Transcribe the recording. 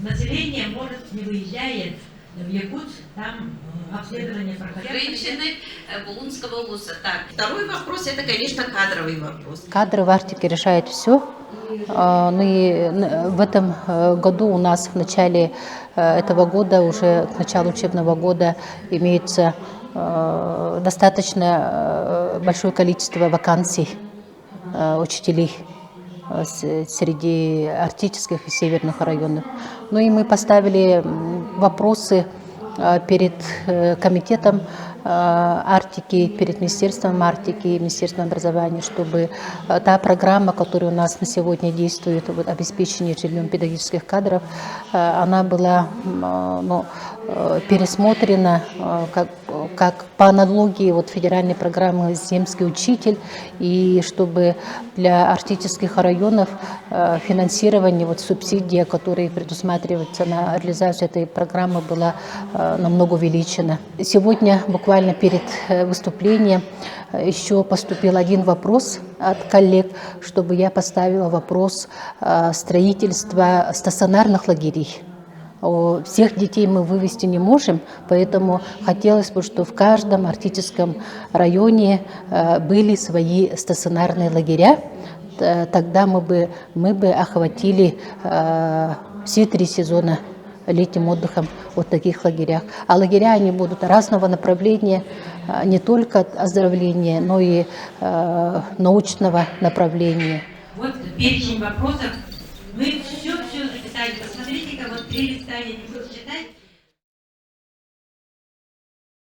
население может не выезжает в Якутск, там обследование проходят. Женщины Булунского вуза. Так, второй вопрос, это, конечно, кадровый вопрос. Кадры в Арктике решают все. Ну и в этом году у нас в начале этого года, уже к началу учебного года, имеется достаточно большое количество вакансий учителей среди арктических и северных районов. Ну и мы поставили вопросы перед комитетом Арктики, перед Министерством Арктики и Министерством образования, чтобы та программа, которая у нас на сегодня действует, вот, обеспечение жильем педагогических кадров, она была пересмотрена как по аналогии вот, федеральной программы «Земский учитель», и чтобы для арктических районов финансирование, вот, субсидия, которая предусматривается на реализацию этой программы, была намного увеличена. Сегодня буквально перед выступлением еще поступил один вопрос от коллег, чтобы я поставила вопрос строительства стационарных лагерей. Всех детей мы вывести не можем, поэтому хотелось бы, чтобы в каждом арктическом районе были свои стационарные лагеря. Тогда мы бы охватили все 3 сезона летним отдыхом в вот таких лагерях. А лагеря они будут разного направления, не только оздоровления, но и научного направления. Вот перечень вопросов. Мы все записали. Посмотрите-ка, вот 3 листа, я не буду читать.